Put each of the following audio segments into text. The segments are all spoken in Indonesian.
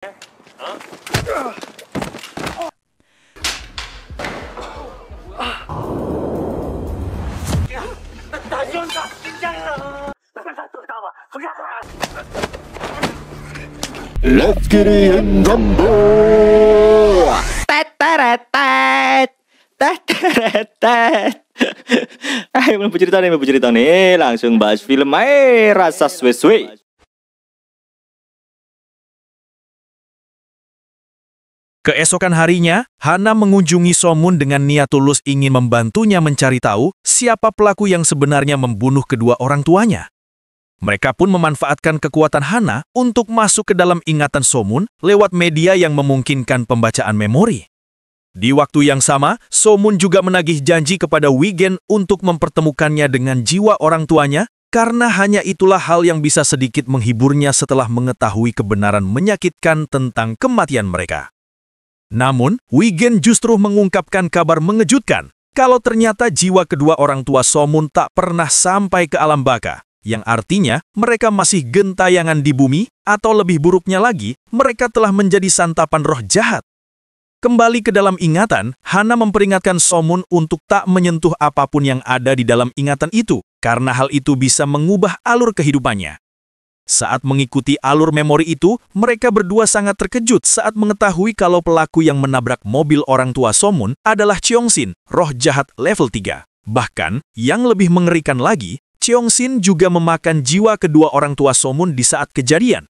Let's get it in rumble. Ayo belum cerita nih, langsung bahas film rasa suwe-suwe. Keesokan harinya, Hana mengunjungi Somun dengan niat tulus ingin membantunya mencari tahu siapa pelaku yang sebenarnya membunuh kedua orang tuanya. Mereka pun memanfaatkan kekuatan Hana untuk masuk ke dalam ingatan Somun lewat media yang memungkinkan pembacaan memori. Di waktu yang sama, Somun juga menagih janji kepada Wigen untuk mempertemukannya dengan jiwa orang tuanya karena hanya itulah hal yang bisa sedikit menghiburnya setelah mengetahui kebenaran menyakitkan tentang kematian mereka. Namun, Wigen justru mengungkapkan kabar mengejutkan kalau ternyata jiwa kedua orang tua Somun tak pernah sampai ke alam baka, yang artinya mereka masih gentayangan di bumi, atau lebih buruknya lagi, mereka telah menjadi santapan roh jahat. Kembali ke dalam ingatan, Hana memperingatkan Somun untuk tak menyentuh apapun yang ada di dalam ingatan itu, karena hal itu bisa mengubah alur kehidupannya. Saat mengikuti alur memori itu, mereka berdua sangat terkejut saat mengetahui kalau pelaku yang menabrak mobil orang tua Somun adalah Cheongsin, roh jahat level 3. Bahkan, yang lebih mengerikan lagi, Cheongsin juga memakan jiwa kedua orang tua Somun di saat kejadian.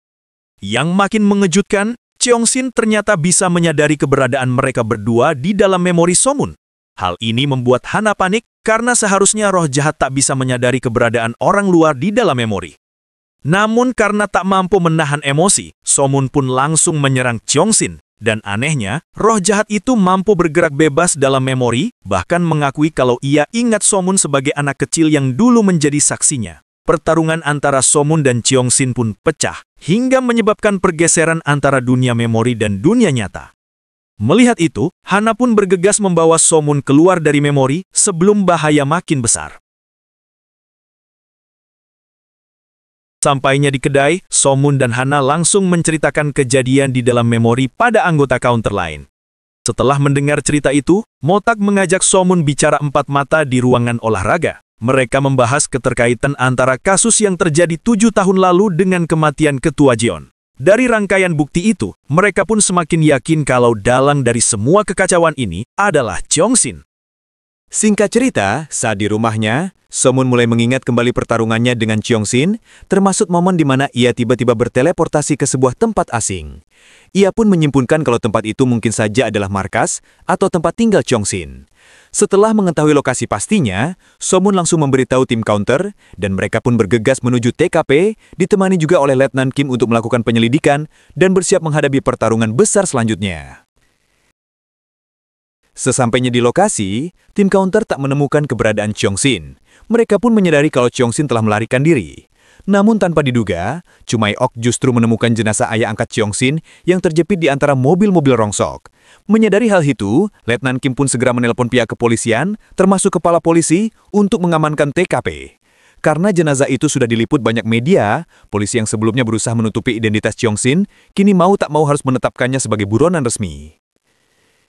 Yang makin mengejutkan, Cheongsin ternyata bisa menyadari keberadaan mereka berdua di dalam memori Somun. Hal ini membuat Hana panik karena seharusnya roh jahat tak bisa menyadari keberadaan orang luar di dalam memori. Namun karena tak mampu menahan emosi, Somun pun langsung menyerang Cheongsin. Dan anehnya, roh jahat itu mampu bergerak bebas dalam memori, bahkan mengakui kalau ia ingat Somun sebagai anak kecil yang dulu menjadi saksinya. Pertarungan antara Somun dan Cheongsin pun pecah, hingga menyebabkan pergeseran antara dunia memori dan dunia nyata. Melihat itu, Hana pun bergegas membawa Somun keluar dari memori sebelum bahaya makin besar. Sampainya di kedai, Somun dan Hana langsung menceritakan kejadian di dalam memori pada anggota counter lain. Setelah mendengar cerita itu, Motak mengajak Somun bicara empat mata di ruangan olahraga. Mereka membahas keterkaitan antara kasus yang terjadi 7 tahun lalu dengan kematian Ketua Jeon. Dari rangkaian bukti itu, mereka pun semakin yakin kalau dalang dari semua kekacauan ini adalah Cheongsin. Singkat cerita, saat di rumahnya, Somun mulai mengingat kembali pertarungannya dengan Cheongsin, termasuk momen di mana ia tiba-tiba berteleportasi ke sebuah tempat asing. Ia pun menyimpulkan kalau tempat itu mungkin saja adalah markas atau tempat tinggal Cheongsin. Setelah mengetahui lokasi pastinya, Somun langsung memberitahu tim counter, dan mereka pun bergegas menuju TKP, ditemani juga oleh Letnan Kim untuk melakukan penyelidikan dan bersiap menghadapi pertarungan besar selanjutnya. Sesampainya di lokasi, tim counter tak menemukan keberadaan Cheongsin. Mereka pun menyadari kalau Cheongsin telah melarikan diri. Namun tanpa diduga, Chumai Ok justru menemukan jenazah ayah angkat Cheongsin yang terjepit di antara mobil-mobil rongsok. Menyadari hal itu, Letnan Kim pun segera menelpon pihak kepolisian, termasuk kepala polisi, untuk mengamankan TKP. Karena jenazah itu sudah diliput banyak media, polisi yang sebelumnya berusaha menutupi identitas Cheongsin, kini mau tak mau harus menetapkannya sebagai buronan resmi.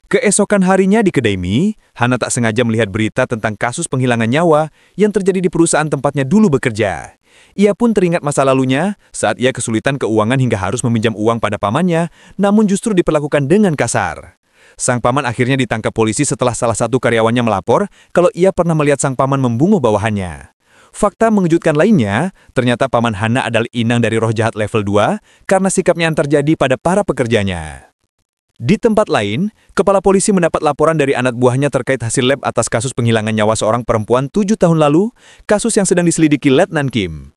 Keesokan harinya di kedai mie, Hana tak sengaja melihat berita tentang kasus penghilangan nyawa yang terjadi di perusahaan tempatnya dulu bekerja. Ia pun teringat masa lalunya saat ia kesulitan keuangan hingga harus meminjam uang pada pamannya, namun justru diperlakukan dengan kasar. Sang paman akhirnya ditangkap polisi setelah salah satu karyawannya melapor kalau ia pernah melihat sang paman membunuh bawahannya. Fakta mengejutkan lainnya, ternyata paman Hana adalah inang dari roh jahat level 2 karena sikapnya yang terjadi pada para pekerjanya. Di tempat lain, kepala polisi mendapat laporan dari anak buahnya terkait hasil lab atas kasus penghilangan nyawa seorang perempuan 7 tahun lalu, kasus yang sedang diselidiki Letnan Kim.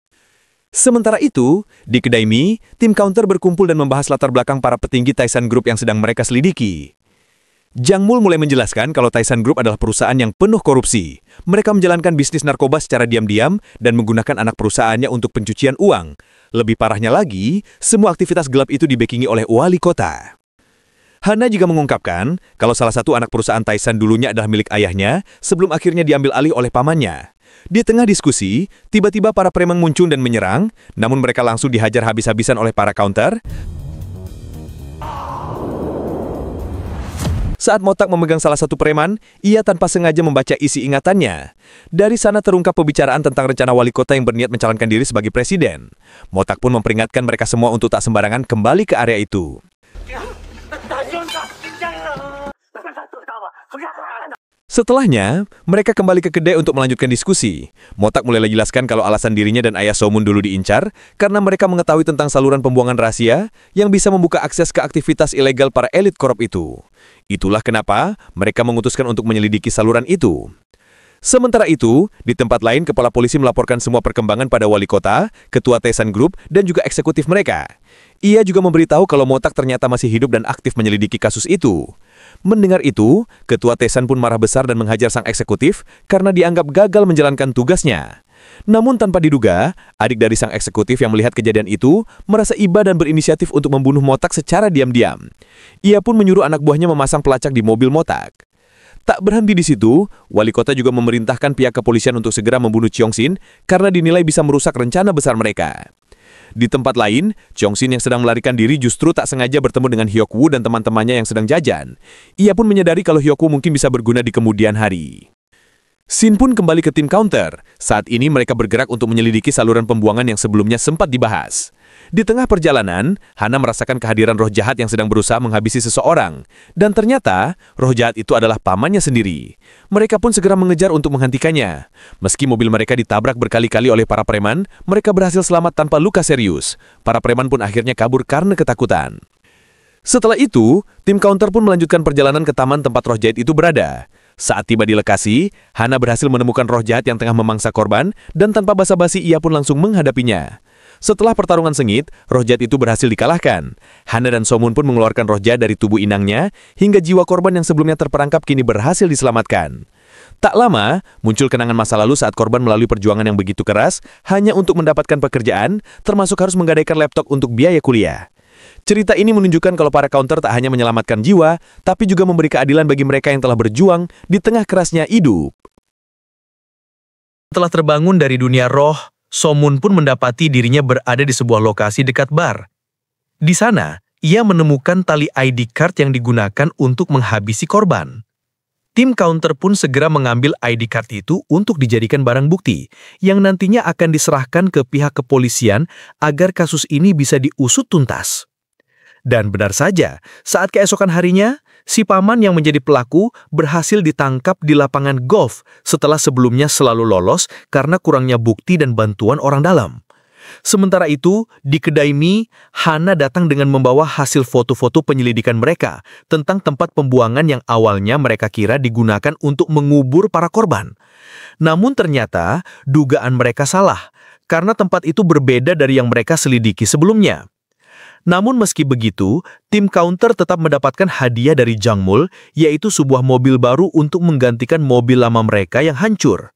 Sementara itu, di kedai mie, tim counter berkumpul dan membahas latar belakang para petinggi Taishan Group yang sedang mereka selidiki. Jang Mul mulai menjelaskan kalau Taishan Group adalah perusahaan yang penuh korupsi. Mereka menjalankan bisnis narkoba secara diam-diam dan menggunakan anak perusahaannya untuk pencucian uang. Lebih parahnya lagi, semua aktivitas gelap itu dibackingi oleh wali kota. Hana juga mengungkapkan kalau salah satu anak perusahaan Taishan dulunya adalah milik ayahnya sebelum akhirnya diambil alih oleh pamannya. Di tengah diskusi, tiba-tiba para preman muncul dan menyerang, namun mereka langsung dihajar habis-habisan oleh para counter. Saat Motak memegang salah satu preman, ia tanpa sengaja membaca isi ingatannya. Dari sana terungkap pembicaraan tentang rencana wali kota yang berniat mencalonkan diri sebagai presiden. Motak pun memperingatkan mereka semua untuk tak sembarangan kembali ke area itu. Setelahnya, mereka kembali ke kedai untuk melanjutkan diskusi. Motak mulai jelaskan kalau alasan dirinya dan ayah So Moon dulu diincar karena mereka mengetahui tentang saluran pembuangan rahasia yang bisa membuka akses ke aktivitas ilegal para elit korup itu. Itulah kenapa mereka memutuskan untuk menyelidiki saluran itu. Sementara itu, di tempat lain kepala polisi melaporkan semua perkembangan pada wali kota, ketua Taesan Group, dan juga eksekutif mereka. Ia juga memberitahu kalau Motak ternyata masih hidup dan aktif menyelidiki kasus itu. Mendengar itu, ketua Taesan pun marah besar dan menghajar sang eksekutif karena dianggap gagal menjalankan tugasnya. Namun tanpa diduga, adik dari sang eksekutif yang melihat kejadian itu merasa iba dan berinisiatif untuk membunuh Motak secara diam-diam. Ia pun menyuruh anak buahnya memasang pelacak di mobil Motak. Tak berhenti di situ, wali kota juga memerintahkan pihak kepolisian untuk segera membunuh Cheong-sin karena dinilai bisa merusak rencana besar mereka. Di tempat lain, Cheong-sin yang sedang melarikan diri justru tak sengaja bertemu dengan Hyuk-woo dan teman-temannya yang sedang jajan. Ia pun menyadari kalau Hyuk-woo mungkin bisa berguna di kemudian hari. Shin pun kembali ke tim counter. Saat ini mereka bergerak untuk menyelidiki saluran pembuangan yang sebelumnya sempat dibahas. Di tengah perjalanan, Hana merasakan kehadiran roh jahat yang sedang berusaha menghabisi seseorang. Dan ternyata, roh jahat itu adalah pamannya sendiri. Mereka pun segera mengejar untuk menghentikannya. Meski mobil mereka ditabrak berkali-kali oleh para preman, mereka berhasil selamat tanpa luka serius. Para preman pun akhirnya kabur karena ketakutan. Setelah itu, tim counter pun melanjutkan perjalanan ke taman tempat roh jahat itu berada. Saat tiba di lokasi, Hana berhasil menemukan roh jahat yang tengah memangsa korban, dan tanpa basa-basi ia pun langsung menghadapinya. Setelah pertarungan sengit, roh jahat itu berhasil dikalahkan. Hana dan So Moon pun mengeluarkan roh jahat dari tubuh inangnya, hingga jiwa korban yang sebelumnya terperangkap kini berhasil diselamatkan. Tak lama, muncul kenangan masa lalu saat korban melalui perjuangan yang begitu keras, hanya untuk mendapatkan pekerjaan, termasuk harus menggadaikan laptop untuk biaya kuliah. Cerita ini menunjukkan kalau para counter tak hanya menyelamatkan jiwa, tapi juga memberi keadilan bagi mereka yang telah berjuang di tengah kerasnya hidup. Setelah terbangun dari dunia roh, So Moon pun mendapati dirinya berada di sebuah lokasi dekat bar. Di sana, ia menemukan tali ID card yang digunakan untuk menghabisi korban. Tim counter pun segera mengambil ID card itu untuk dijadikan barang bukti, yang nantinya akan diserahkan ke pihak kepolisian agar kasus ini bisa diusut tuntas. Dan benar saja, saat keesokan harinya, si paman yang menjadi pelaku berhasil ditangkap di lapangan golf setelah sebelumnya selalu lolos karena kurangnya bukti dan bantuan orang dalam. Sementara itu, di kedai mie, Hana datang dengan membawa hasil foto-foto penyelidikan mereka tentang tempat pembuangan yang awalnya mereka kira digunakan untuk mengubur para korban. Namun ternyata, dugaan mereka salah, karena tempat itu berbeda dari yang mereka selidiki sebelumnya. Namun meski begitu, tim counter tetap mendapatkan hadiah dari Jangmul, yaitu sebuah mobil baru untuk menggantikan mobil lama mereka yang hancur.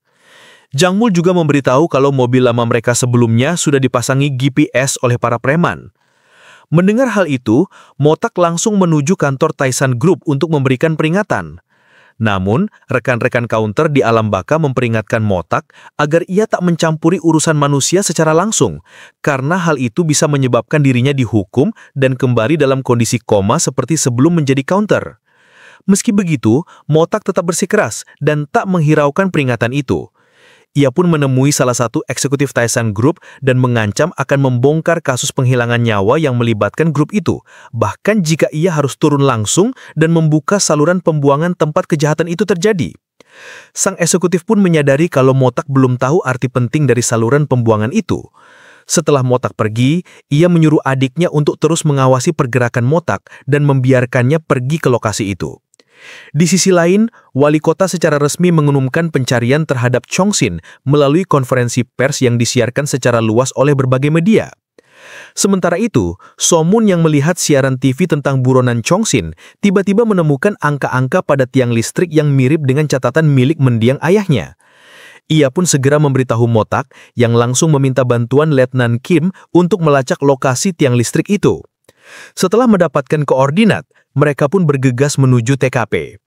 Jangmul juga memberitahu kalau mobil lama mereka sebelumnya sudah dipasangi GPS oleh para preman. Mendengar hal itu, Motak langsung menuju kantor Taesan Group untuk memberikan peringatan. Namun, rekan-rekan counter di alam baka memperingatkan Motak agar ia tak mencampuri urusan manusia secara langsung, karena hal itu bisa menyebabkan dirinya dihukum dan kembali dalam kondisi koma seperti sebelum menjadi counter. Meski begitu, Motak tetap bersikeras dan tak menghiraukan peringatan itu. Ia pun menemui salah satu eksekutif Taesan Group dan mengancam akan membongkar kasus penghilangan nyawa yang melibatkan grup itu, bahkan jika ia harus turun langsung dan membuka saluran pembuangan tempat kejahatan itu terjadi. Sang eksekutif pun menyadari kalau Motak belum tahu arti penting dari saluran pembuangan itu. Setelah Motak pergi, ia menyuruh adiknya untuk terus mengawasi pergerakan Motak dan membiarkannya pergi ke lokasi itu. Di sisi lain, wali kota secara resmi mengumumkan pencarian terhadap Cheong-sin melalui konferensi pers yang disiarkan secara luas oleh berbagai media. Sementara itu, So Moon yang melihat siaran TV tentang buronan Cheong-sin tiba-tiba menemukan angka-angka pada tiang listrik yang mirip dengan catatan milik mendiang ayahnya. Ia pun segera memberitahu Motak yang langsung meminta bantuan Letnan Kim untuk melacak lokasi tiang listrik itu. Setelah mendapatkan koordinat, mereka pun bergegas menuju TKP.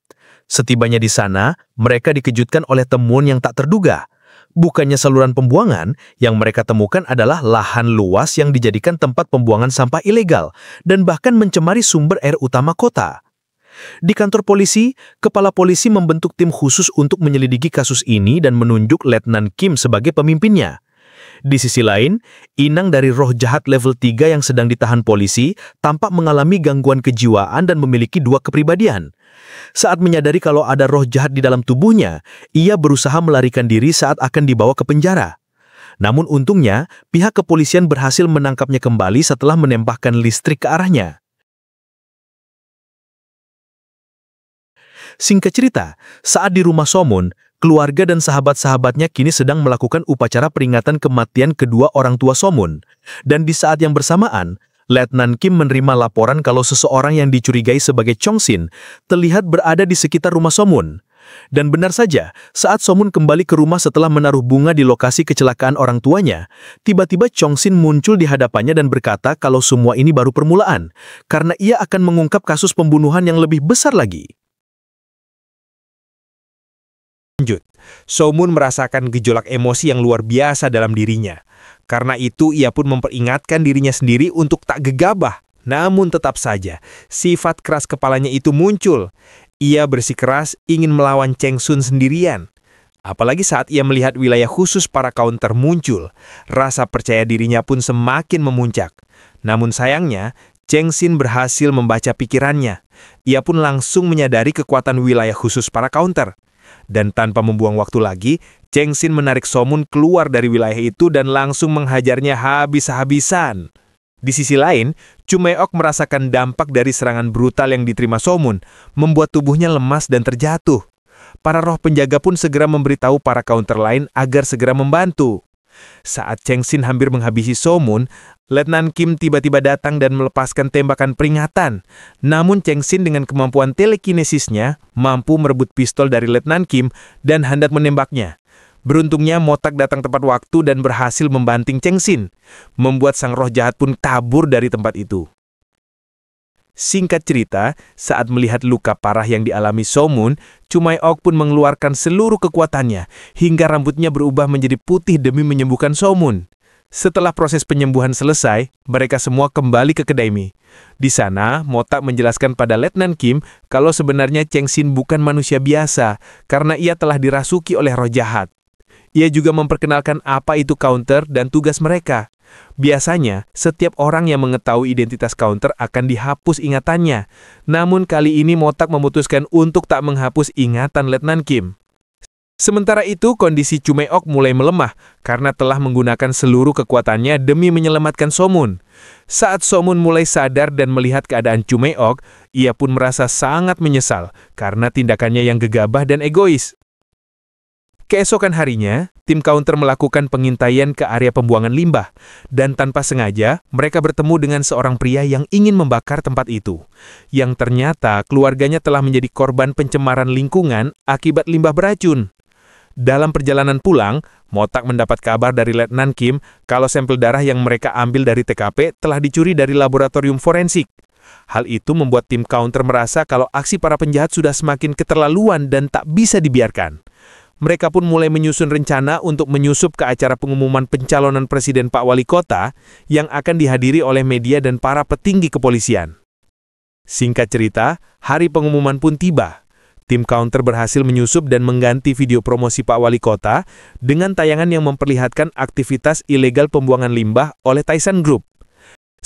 Setibanya di sana, mereka dikejutkan oleh temuan yang tak terduga. Bukannya saluran pembuangan, yang mereka temukan adalah lahan luas yang dijadikan tempat pembuangan sampah ilegal dan bahkan mencemari sumber air utama kota. Di kantor polisi, kepala polisi membentuk tim khusus untuk menyelidiki kasus ini dan menunjuk Letnan Kim sebagai pemimpinnya. Di sisi lain, inang dari roh jahat level 3 yang sedang ditahan polisi tampak mengalami gangguan kejiwaan dan memiliki 2 kepribadian. Saat menyadari kalau ada roh jahat di dalam tubuhnya, ia berusaha melarikan diri saat akan dibawa ke penjara. Namun untungnya, pihak kepolisian berhasil menangkapnya kembali setelah menembakkan listrik ke arahnya. Singkat cerita, saat di rumah Somun, keluarga dan sahabat-sahabatnya kini sedang melakukan upacara peringatan kematian kedua orang tua Somun. Dan di saat yang bersamaan, Letnan Kim menerima laporan kalau seseorang yang dicurigai sebagai Chong-sin terlihat berada di sekitar rumah Somun. Dan benar saja, saat Somun kembali ke rumah setelah menaruh bunga di lokasi kecelakaan orang tuanya, tiba-tiba Chong-sin muncul di hadapannya dan berkata kalau semua ini baru permulaan, karena ia akan mengungkap kasus pembunuhan yang lebih besar lagi. Lanjut, Somun merasakan gejolak emosi yang luar biasa dalam dirinya. Karena itu, ia pun memperingatkan dirinya sendiri untuk tak gegabah. Namun tetap saja, sifat keras kepalanya itu muncul. Ia bersikeras ingin melawan Cheng Sun sendirian. Apalagi saat ia melihat wilayah khusus para kaunter muncul, rasa percaya dirinya pun semakin memuncak. Namun sayangnya, Cheng Sin berhasil membaca pikirannya. Ia pun langsung menyadari kekuatan wilayah khusus para kaunter. Dan tanpa membuang waktu lagi, Cheng Sin menarik Somun keluar dari wilayah itu dan langsung menghajarnya habis-habisan. Di sisi lain, Chumaeok merasakan dampak dari serangan brutal yang diterima Somun, membuat tubuhnya lemas dan terjatuh. Para roh penjaga pun segera memberitahu para kaunter lain agar segera membantu. Saat Cheng Sin hampir menghabisi Somun, Letnan Kim tiba-tiba datang dan melepaskan tembakan peringatan. Namun Cheng Sin dengan kemampuan telekinesisnya mampu merebut pistol dari Letnan Kim dan hendak menembaknya. Beruntungnya Motak datang tepat waktu dan berhasil membanting Cheng Sin, membuat sang roh jahat pun kabur dari tempat itu. Singkat cerita, saat melihat luka parah yang dialami Somun, Chumaeok pun mengeluarkan seluruh kekuatannya, hingga rambutnya berubah menjadi putih demi menyembuhkan Somun. Setelah proses penyembuhan selesai, mereka semua kembali ke kedai mie. Di sana, Motak menjelaskan pada Letnan Kim kalau sebenarnya Cheng Sin bukan manusia biasa, karena ia telah dirasuki oleh roh jahat. Ia juga memperkenalkan apa itu counter dan tugas mereka. Biasanya, setiap orang yang mengetahui identitas counter akan dihapus ingatannya. Namun kali ini Motak memutuskan untuk tak menghapus ingatan Letnan Kim. Sementara itu, kondisi Chumaeok mulai melemah karena telah menggunakan seluruh kekuatannya demi menyelamatkan Somun. Saat Somun mulai sadar dan melihat keadaan Chumaeok, ia pun merasa sangat menyesal karena tindakannya yang gegabah dan egois. Keesokan harinya, tim counter melakukan pengintaian ke area pembuangan limbah, dan tanpa sengaja, mereka bertemu dengan seorang pria yang ingin membakar tempat itu. Yang ternyata keluarganya telah menjadi korban pencemaran lingkungan akibat limbah beracun. Dalam perjalanan pulang, Motak mendapat kabar dari Letnan Kim kalau sampel darah yang mereka ambil dari TKP telah dicuri dari laboratorium forensik. Hal itu membuat tim counter merasa kalau aksi para penjahat sudah semakin keterlaluan dan tak bisa dibiarkan. Mereka pun mulai menyusun rencana untuk menyusup ke acara pengumuman pencalonan Presiden Pak Wali Kota yang akan dihadiri oleh media dan para petinggi kepolisian. Singkat cerita, hari pengumuman pun tiba. Tim counter berhasil menyusup dan mengganti video promosi Pak Wali Kota dengan tayangan yang memperlihatkan aktivitas ilegal pembuangan limbah oleh Tyson Group.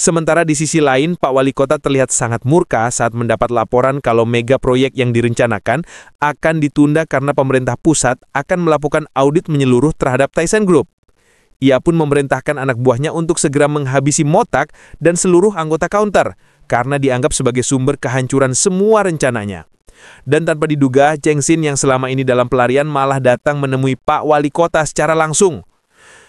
Sementara di sisi lain, Pak Wali Kota terlihat sangat murka saat mendapat laporan kalau mega proyek yang direncanakan akan ditunda karena pemerintah pusat akan melakukan audit menyeluruh terhadap Tyson Group. Ia pun memerintahkan anak buahnya untuk segera menghabisi Motak dan seluruh anggota counter karena dianggap sebagai sumber kehancuran semua rencananya. Dan tanpa diduga, Cheng Sin yang selama ini dalam pelarian malah datang menemui Pak Wali Kota secara langsung.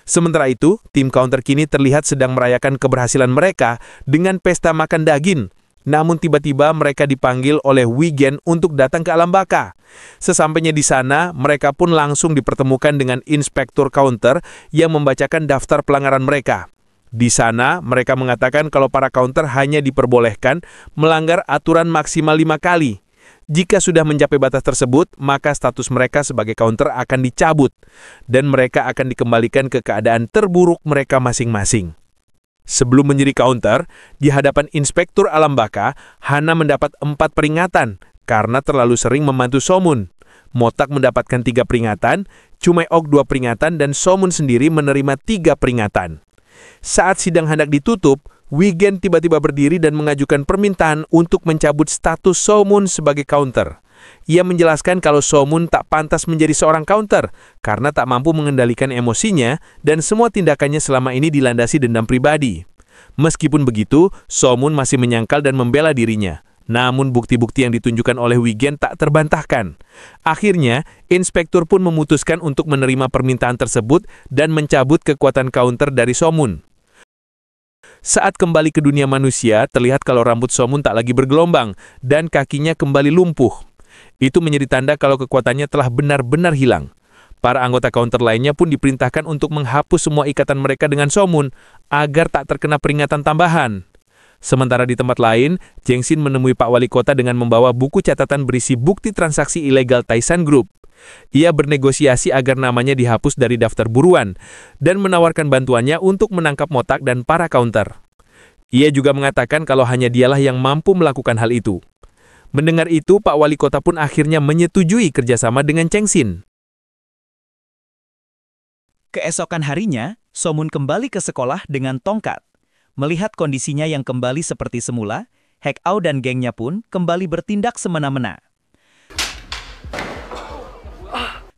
Sementara itu, tim counter kini terlihat sedang merayakan keberhasilan mereka dengan pesta makan daging. Namun tiba-tiba mereka dipanggil oleh Wigen untuk datang ke alam baka. Sesampainya di sana, mereka pun langsung dipertemukan dengan inspektur counter yang membacakan daftar pelanggaran mereka. Di sana, mereka mengatakan kalau para counter hanya diperbolehkan melanggar aturan maksimal 5 kali. Jika sudah mencapai batas tersebut, maka status mereka sebagai counter akan dicabut, dan mereka akan dikembalikan ke keadaan terburuk mereka masing-masing. Sebelum menjadi counter, di hadapan inspektur alam baka, Hana mendapat 4 peringatan karena terlalu sering membantu Somun. Motak mendapatkan 3 peringatan, Chumaeok 2 peringatan, dan Somun sendiri menerima 3 peringatan. Saat sidang hendak ditutup, Wigen tiba-tiba berdiri dan mengajukan permintaan untuk mencabut status Somun sebagai counter. Ia menjelaskan kalau Somun tak pantas menjadi seorang counter karena tak mampu mengendalikan emosinya dan semua tindakannya selama ini dilandasi dendam pribadi. Meskipun begitu, Somun masih menyangkal dan membela dirinya. Namun bukti-bukti yang ditunjukkan oleh Wigen tak terbantahkan. Akhirnya, inspektur pun memutuskan untuk menerima permintaan tersebut dan mencabut kekuatan counter dari Somun. Saat kembali ke dunia manusia, terlihat kalau rambut Somun tak lagi bergelombang dan kakinya kembali lumpuh. Itu menjadi tanda kalau kekuatannya telah benar-benar hilang. Para anggota counter lainnya pun diperintahkan untuk menghapus semua ikatan mereka dengan Somun agar tak terkena peringatan tambahan. Sementara di tempat lain, Jengsin menemui Pak Wali Kota dengan membawa buku catatan berisi bukti transaksi ilegal Taisan Group. Ia bernegosiasi agar namanya dihapus dari daftar buruan dan menawarkan bantuannya untuk menangkap Motak dan para counter. Ia juga mengatakan kalau hanya dialah yang mampu melakukan hal itu. Mendengar itu, Pak Wali Kota pun akhirnya menyetujui kerjasama dengan Jengsin. Keesokan harinya, Somun kembali ke sekolah dengan tongkat. Melihat kondisinya yang kembali seperti semula, Hekau dan gengnya pun kembali bertindak semena-mena.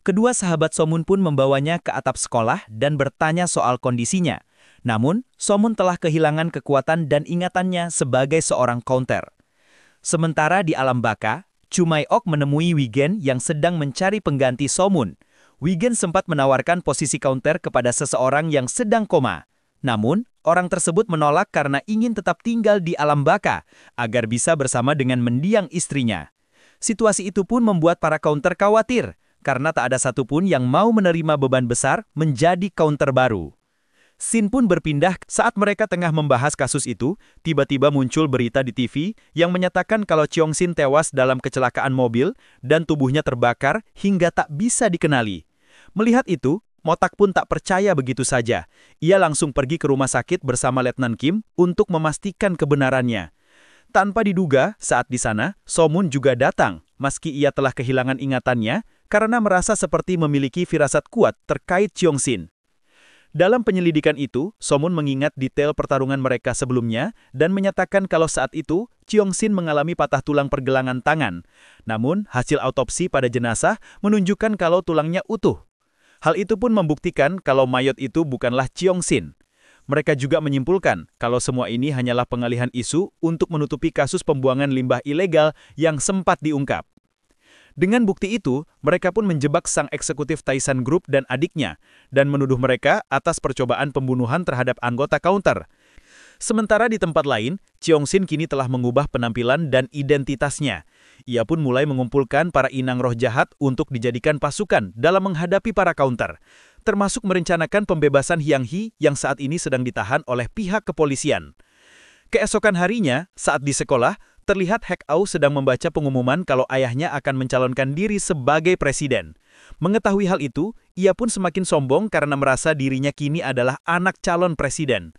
Kedua sahabat Somun pun membawanya ke atap sekolah dan bertanya soal kondisinya. Namun, Somun telah kehilangan kekuatan dan ingatannya sebagai seorang counter. Sementara di alam baka, Chumaeok menemui Wigen yang sedang mencari pengganti Somun. Wigen sempat menawarkan posisi counter kepada seseorang yang sedang koma. Namun, orang tersebut menolak karena ingin tetap tinggal di alam baka agar bisa bersama dengan mendiang istrinya. Situasi itu pun membuat para counter khawatir karena tak ada satupun yang mau menerima beban besar menjadi counter baru. Scene pun berpindah saat mereka tengah membahas kasus itu, tiba-tiba muncul berita di TV yang menyatakan kalau Cheong-sin tewas dalam kecelakaan mobil dan tubuhnya terbakar hingga tak bisa dikenali. Melihat itu, Motak pun tak percaya begitu saja. Ia langsung pergi ke rumah sakit bersama Letnan Kim untuk memastikan kebenarannya. Tanpa diduga, saat di sana, Somun juga datang, meski ia telah kehilangan ingatannya karena merasa seperti memiliki firasat kuat terkait Cheong-sin. Dalam penyelidikan itu, Somun mengingat detail pertarungan mereka sebelumnya dan menyatakan kalau saat itu, Cheong-sin mengalami patah tulang pergelangan tangan. Namun, hasil autopsi pada jenazah menunjukkan kalau tulangnya utuh. Hal itu pun membuktikan kalau mayat itu bukanlah Cheong-sin. Mereka juga menyimpulkan kalau semua ini hanyalah pengalihan isu untuk menutupi kasus pembuangan limbah ilegal yang sempat diungkap. Dengan bukti itu, mereka pun menjebak sang eksekutif Taisan Group dan adiknya, dan menuduh mereka atas percobaan pembunuhan terhadap anggota counter. Sementara di tempat lain, Cheong-sin kini telah mengubah penampilan dan identitasnya. Ia pun mulai mengumpulkan para inang roh jahat untuk dijadikan pasukan dalam menghadapi para counter, termasuk merencanakan pembebasan Hyang Hee yang saat ini sedang ditahan oleh pihak kepolisian. Keesokan harinya, saat di sekolah, terlihat Hekau sedang membaca pengumuman kalau ayahnya akan mencalonkan diri sebagai presiden. Mengetahui hal itu, ia pun semakin sombong karena merasa dirinya kini adalah anak calon presiden.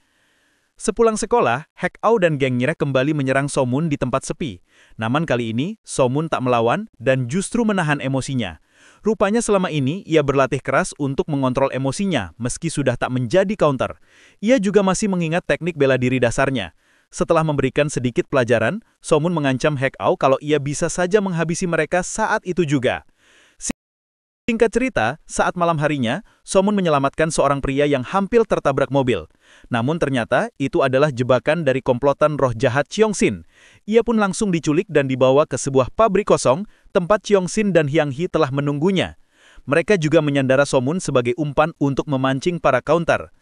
Sepulang sekolah, Hekau dan gengnya kembali menyerang Somun di tempat sepi. Namun kali ini, Somun tak melawan dan justru menahan emosinya. Rupanya selama ini, ia berlatih keras untuk mengontrol emosinya meski sudah tak menjadi counter. Ia juga masih mengingat teknik bela diri dasarnya. Setelah memberikan sedikit pelajaran, Somun mengancam Hekau kalau ia bisa saja menghabisi mereka saat itu juga. Singkat cerita, saat malam harinya, Somun menyelamatkan seorang pria yang hampir tertabrak mobil. Namun ternyata itu adalah jebakan dari komplotan roh jahat Cheong-sin. Ia pun langsung diculik dan dibawa ke sebuah pabrik kosong, tempat Cheong-sin dan Hyang Hee telah menunggunya. Mereka juga menyandara Somun sebagai umpan untuk memancing para counter.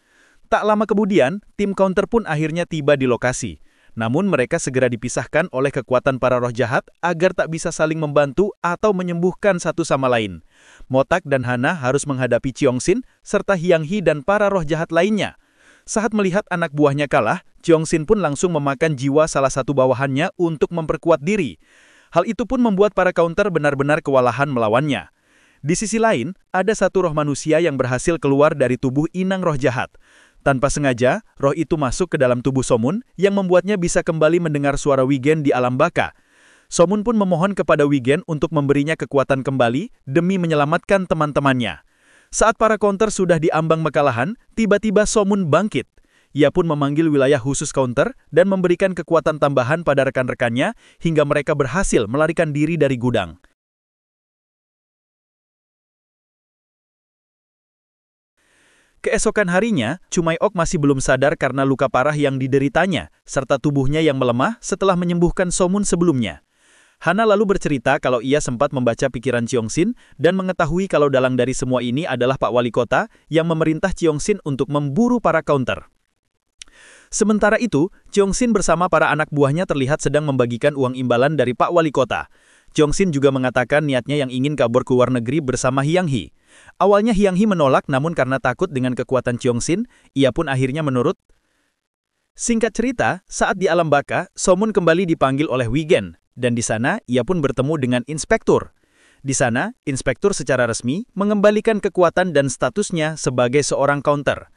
Tak lama kemudian, tim counter pun akhirnya tiba di lokasi. Namun mereka segera dipisahkan oleh kekuatan para roh jahat agar tak bisa saling membantu atau menyembuhkan satu sama lain. Motak dan Hana harus menghadapi Cheong-sin serta Hyang Hee dan para roh jahat lainnya. Saat melihat anak buahnya kalah, Cheong-sin pun langsung memakan jiwa salah satu bawahannya untuk memperkuat diri. Hal itu pun membuat para counter benar-benar kewalahan melawannya. Di sisi lain, ada satu roh manusia yang berhasil keluar dari tubuh inang roh jahat. Tanpa sengaja, roh itu masuk ke dalam tubuh Somun yang membuatnya bisa kembali mendengar suara Wigen di alam baka. Somun pun memohon kepada Wigen untuk memberinya kekuatan kembali demi menyelamatkan teman-temannya. Saat para counter sudah di ambang kekalahan, tiba-tiba Somun bangkit. Ia pun memanggil wilayah khusus counter dan memberikan kekuatan tambahan pada rekan-rekannya hingga mereka berhasil melarikan diri dari gudang. Keesokan harinya, Chumaeok masih belum sadar karena luka parah yang dideritanya, serta tubuhnya yang melemah setelah menyembuhkan Somun sebelumnya. Hana lalu bercerita kalau ia sempat membaca pikiran Cheongsin dan mengetahui kalau dalang dari semua ini adalah Pak Wali Kota yang memerintah Cheongsin untuk memburu para counter. Sementara itu, Cheongsin bersama para anak buahnya terlihat sedang membagikan uang imbalan dari Pak Wali Kota. Cheongsin juga mengatakan niatnya yang ingin kabur ke luar negeri bersama Hyang Hee. Awalnya Hyang Hee menolak, namun karena takut dengan kekuatan Cheongsin, ia pun akhirnya menurut. Singkat cerita, saat di alam baka, Somun kembali dipanggil oleh Wigen, dan di sana ia pun bertemu dengan inspektur. Di sana, inspektur secara resmi mengembalikan kekuatan dan statusnya sebagai seorang counter.